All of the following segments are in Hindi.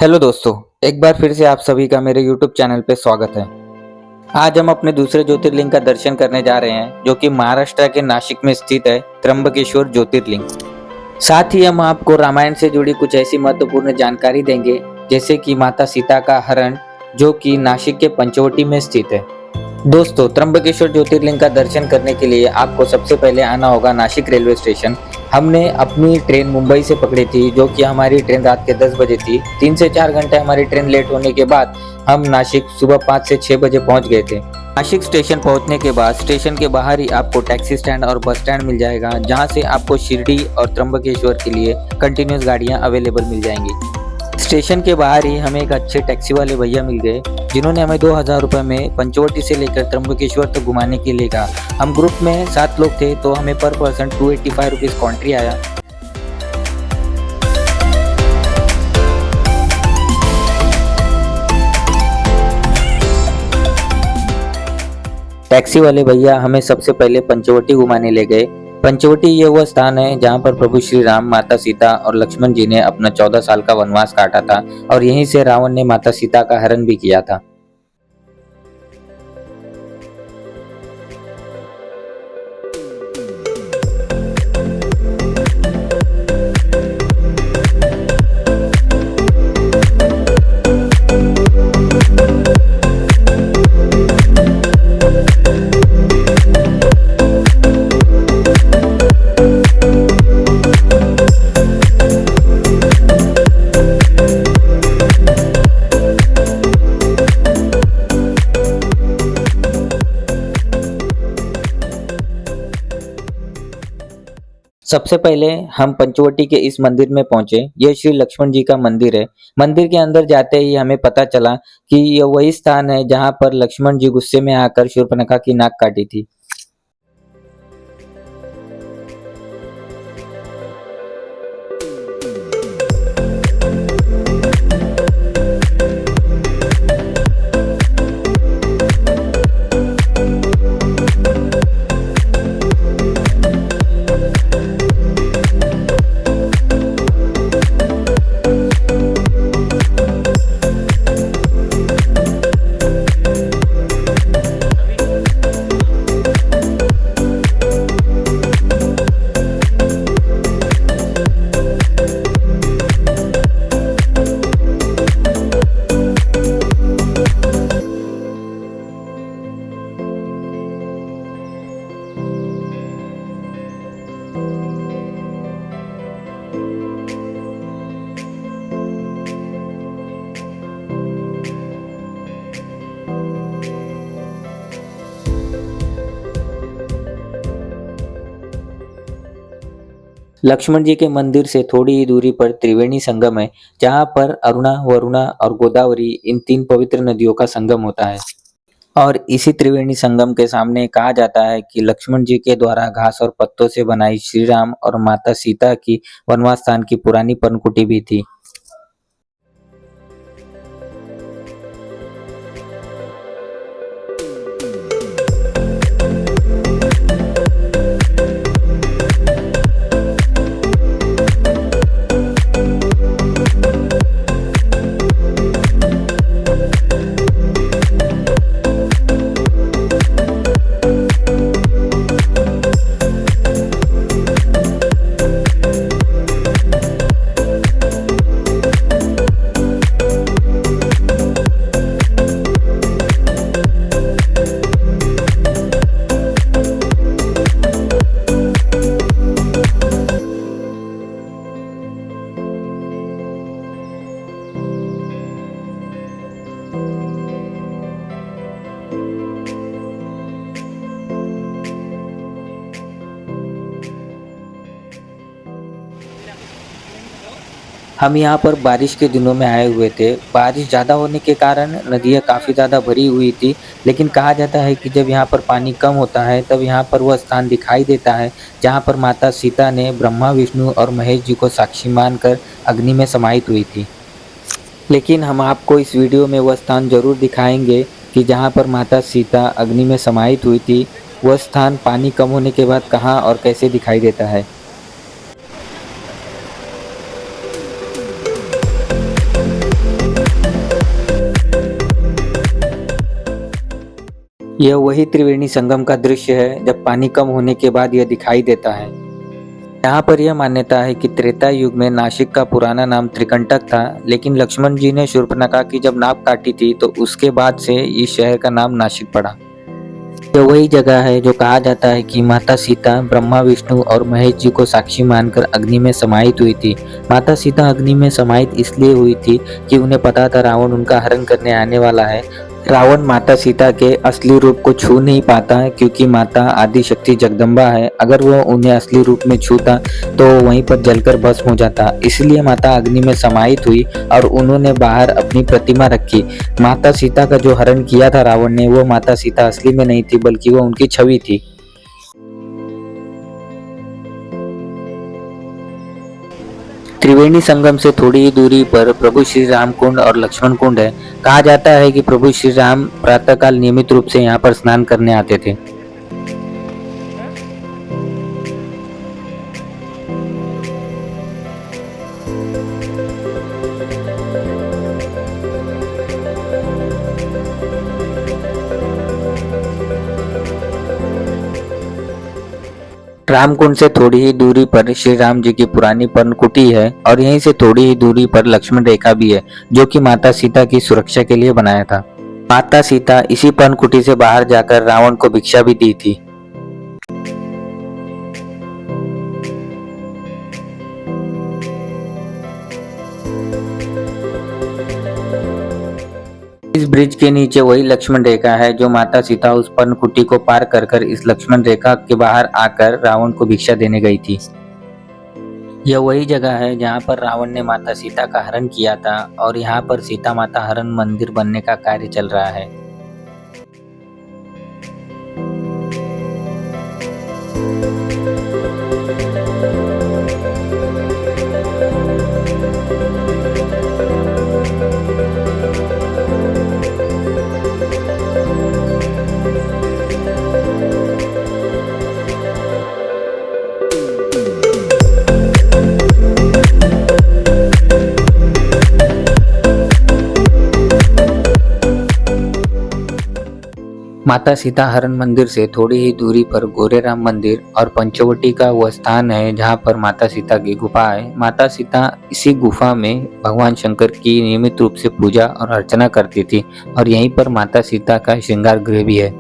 हेलो दोस्तों, एक बार फिर से आप सभी का मेरे YouTube चैनल पे स्वागत है। आज हम अपने दूसरे ज्योतिर्लिंग का दर्शन करने जा रहे हैं, जो कि महाराष्ट्र के नासिक में स्थित है, त्र्यंबकेश्वर ज्योतिर्लिंग। साथ ही हम आपको रामायण से जुड़ी कुछ ऐसी महत्वपूर्ण जानकारी देंगे, जैसे कि माता सीता का हरण, जो कि नासिक के पंचवटी में स्थित है। दोस्तों, त्र्यंबकेश्वर ज्योतिर्लिंग का दर्शन करने के लिए आपको सबसे पहले आना होगा नासिक रेलवे स्टेशन। हमने अपनी ट्रेन मुंबई से पकड़ी थी, जो कि हमारी ट्रेन रात के 10 बजे थी। 3 से 4 घंटे हमारी ट्रेन लेट होने के बाद हम नासिक सुबह 5 से 6 बजे पहुंच गए थे। नासिक स्टेशन पहुंचने के बाद स्टेशन के बाहर ही आपको टैक्सी स्टैंड और बस स्टैंड मिल जाएगा, जहां से आपको शिरडी और त्र्यंबकेश्वर के लिए कंटिन्यूस गाड़ियां अवेलेबल मिल जाएंगी। स्टेशन के बाहर ही हमें एक अच्छे टैक्सी वाले भैया मिल गए, जिन्होंने हमें 2000 रुपये में पंचवटी से लेकर त्र्यंबकेश्वर तक घुमाने के लिए कहा। हम ग्रुप में 7 लोग थे, तो हमें पर पर्सन 285 रुपीज़ कॉन्ट्री आया। टैक्सी वाले भैया हमें सबसे पहले पंचवटी घुमाने ले गए। पंचवटी ये वह स्थान है जहाँ पर प्रभु श्री राम, माता सीता और लक्ष्मण जी ने अपना 14 साल का वनवास काटा था, और यहीं से रावण ने माता सीता का हरण भी किया था। सबसे पहले हम पंचवटी के इस मंदिर में पहुंचे। यह श्री लक्ष्मण जी का मंदिर है। मंदिर के अंदर जाते ही हमें पता चला कि यह वही स्थान है जहां पर लक्ष्मण जी गुस्से में आकर शूर्पणखा की नाक काटी थी। लक्ष्मण जी के मंदिर से थोड़ी ही दूरी पर त्रिवेणी संगम है, जहां पर अरुणा, वरुणा और गोदावरी इन 3 पवित्र नदियों का संगम होता है। और इसी त्रिवेणी संगम के सामने कहा जाता है कि लक्ष्मण जी के द्वारा घास और पत्तों से बनाई श्री राम और माता सीता की वनवास स्थान की पुरानी पर्णकुटी भी थी। हम यहाँ पर बारिश के दिनों में आए हुए थे। बारिश ज़्यादा होने के कारण नदियाँ काफ़ी ज़्यादा भरी हुई थी, लेकिन कहा जाता है कि जब यहाँ पर पानी कम होता है, तब यहाँ पर वह स्थान दिखाई देता है जहाँ पर माता सीता ने ब्रह्मा, विष्णु और महेश जी को साक्षी मानकर अग्नि में समाहित हुई थी। लेकिन हम आपको इस वीडियो में वह स्थान ज़रूर दिखाएंगे कि जहाँ पर माता सीता अग्नि में समाहित हुई थी, वह स्थान पानी कम होने के बाद कहाँ और कैसे दिखाई देता है। यह वही त्रिवेणी संगम का दृश्य है जब पानी कम होने के बाद यह दिखाई देता है। यहाँ पर यह मान्यता है कि त्रेता युग में नासिक का पुराना नाम त्रिकंटक था, लेकिन लक्ष्मण जी ने शूर्पणखा की जब नाक काटी थी तो उसके बाद से इस शहर का नाम नासिक पड़ा। यह वही जगह है जो कहा जाता है कि माता सीता ब्रह्मा विष्णु और महेश जी को साक्षी मानकर अग्नि में समाहित हुई थी। माता सीता अग्नि में समाहित इसलिए हुई थी कि उन्हें पता था रावण उनका हरण करने आने वाला है। रावण माता सीता के असली रूप को छू नहीं पाता है क्योंकि माता आदि शक्ति जगदम्बा है। अगर वह उन्हें असली रूप में छूता तो वहीं पर जलकर भस्म हो जाता। इसलिए माता अग्नि में समाहित हुई और उन्होंने बाहर अपनी प्रतिमा रखी। माता सीता का जो हरण किया था रावण ने, वो माता सीता असली में नहीं थी बल्कि वो उनकी छवि थी। त्रिवेणी संगम से थोड़ी ही दूरी पर प्रभु श्री राम कुंड और लक्ष्मण कुंड है। कहा जाता है कि प्रभु श्री राम प्रातःकाल नियमित रूप से यहाँ पर स्नान करने आते थे। रामकुंड से थोड़ी ही दूरी पर श्री राम जी की पुरानी पर्णकुटी है और यहीं से थोड़ी ही दूरी पर लक्ष्मण रेखा भी है, जो कि माता सीता की सुरक्षा के लिए बनाया था। माता सीता इसी पर्णकुटी से बाहर जाकर रावण को भिक्षा भी दी थी। इस ब्रिज के नीचे वही लक्ष्मण रेखा है जो माता सीता उस पर्णकुटी को पार कर कर इस लक्ष्मण रेखा के बाहर आकर रावण को भिक्षा देने गई थी। यह वही जगह है जहाँ पर रावण ने माता सीता का हरण किया था और यहाँ पर सीता माता हरण मंदिर बनने का कार्य चल रहा है। माता सीता हरण मंदिर से थोड़ी ही दूरी पर गोरेराम मंदिर और पंचवटी का वह स्थान है जहाँ पर माता सीता की गुफा है। माता सीता इसी गुफा में भगवान शंकर की नियमित रूप से पूजा और अर्चना करती थी और यहीं पर माता सीता का श्रृंगार गृह भी है।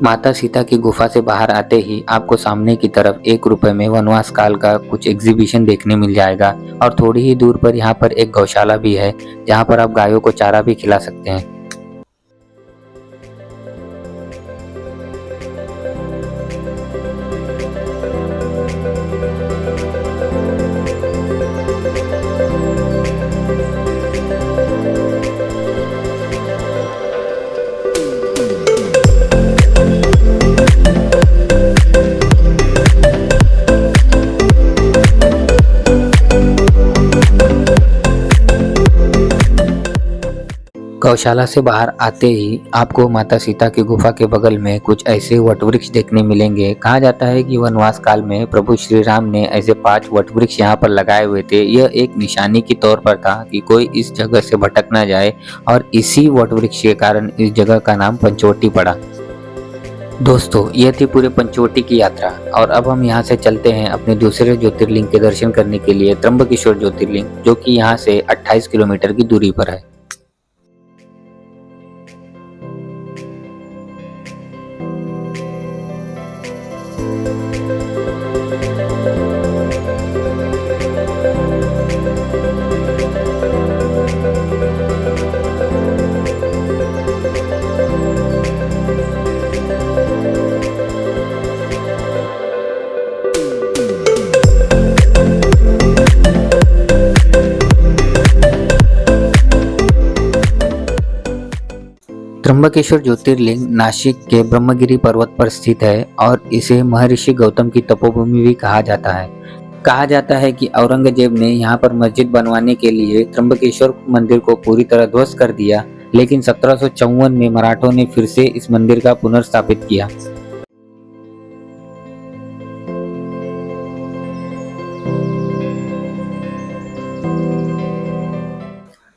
माता सीता की गुफा से बाहर आते ही आपको सामने की तरफ 1 रुपए में वनवास काल का कुछ एग्जीबिशन देखने मिल जाएगा और थोड़ी ही दूर पर यहाँ पर एक गौशाला भी है जहाँ पर आप गायों को चारा भी खिला सकते हैं। गौशाला से बाहर आते ही आपको माता सीता की गुफा के बगल में कुछ ऐसे वटवृक्ष देखने मिलेंगे। कहा जाता है कि वनवास काल में प्रभु श्री राम ने ऐसे 5 वटवृक्ष यहाँ पर लगाए हुए थे। यह एक निशानी के तौर पर था कि कोई इस जगह से भटक ना जाए और इसी वटवृक्ष के कारण इस जगह का नाम पंचवटी पड़ा। दोस्तों, यह थी पूरे पंचवटी की यात्रा और अब हम यहाँ से चलते हैं अपने दूसरे ज्योतिर्लिंग के दर्शन करने के लिए, त्र्यंबकेश्वर ज्योतिर्लिंग, जो कि यहाँ से 28 किलोमीटर की दूरी पर है। त्र्यंबकेश्वर ज्योतिर्लिंग नासिक के ब्रह्मगिरी पर्वत पर स्थित है और इसे महर्षि गौतम की तपोभूमि भी कहा जाता है। कहा जाता है कि औरंगजेब ने यहाँ पर मस्जिद बनवाने के लिए त्र्यंबकेश्वर मंदिर को पूरी तरह ध्वस्त कर दिया, लेकिन 1754 में मराठों ने फिर से इस मंदिर का पुनर्स्थापित किया।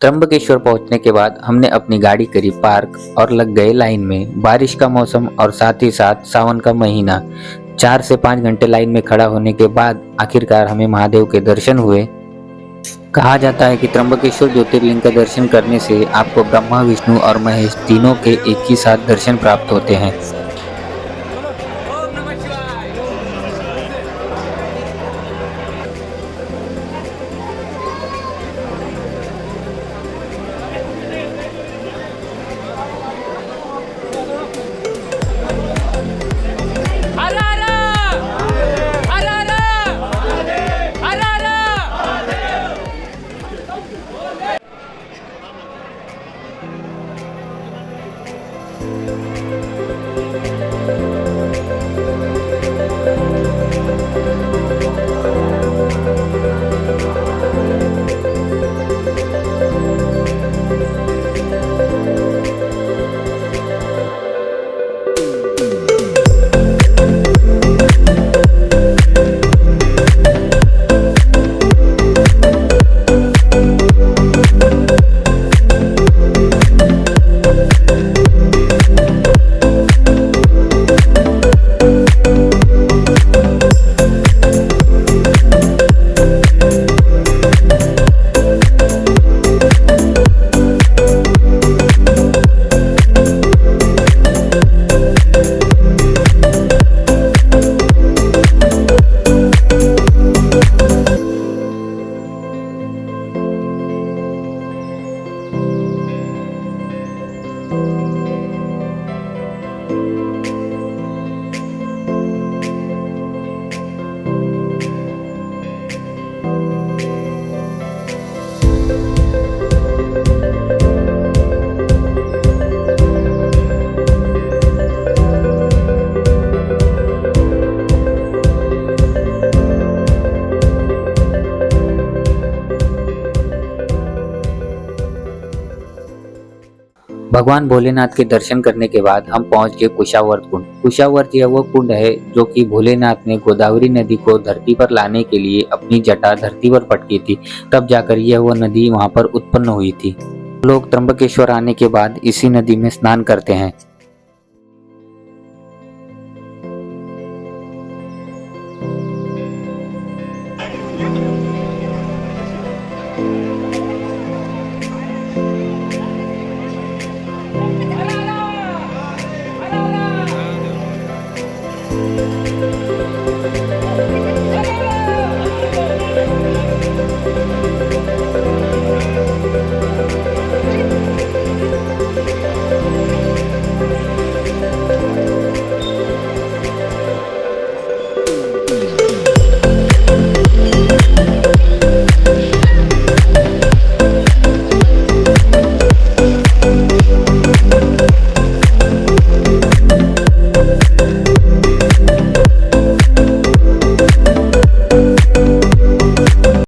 त्र्यंबकेश्वर पहुंचने के बाद हमने अपनी गाड़ी करी पार्क और लग गए लाइन में। बारिश का मौसम और साथ ही साथ सावन का महीना, 4 से 5 घंटे लाइन में खड़ा होने के बाद आखिरकार हमें महादेव के दर्शन हुए। कहा जाता है कि त्र्यंबकेश्वर ज्योतिर्लिंग का दर्शन करने से आपको ब्रह्मा, विष्णु और महेश तीनों के एक ही साथ दर्शन प्राप्त होते हैं। भगवान भोलेनाथ के दर्शन करने के बाद हम पहुंच गए कुशावर्त कुंड। कुशावर्त यह वो कुंड है जो कि भोलेनाथ ने गोदावरी नदी को धरती पर लाने के लिए अपनी जटा धरती पर पटकी थी, तब जाकर यह वो नदी वहां पर उत्पन्न हुई थी। लोग त्र्यंबकेश्वर आने के बाद इसी नदी में स्नान करते हैं।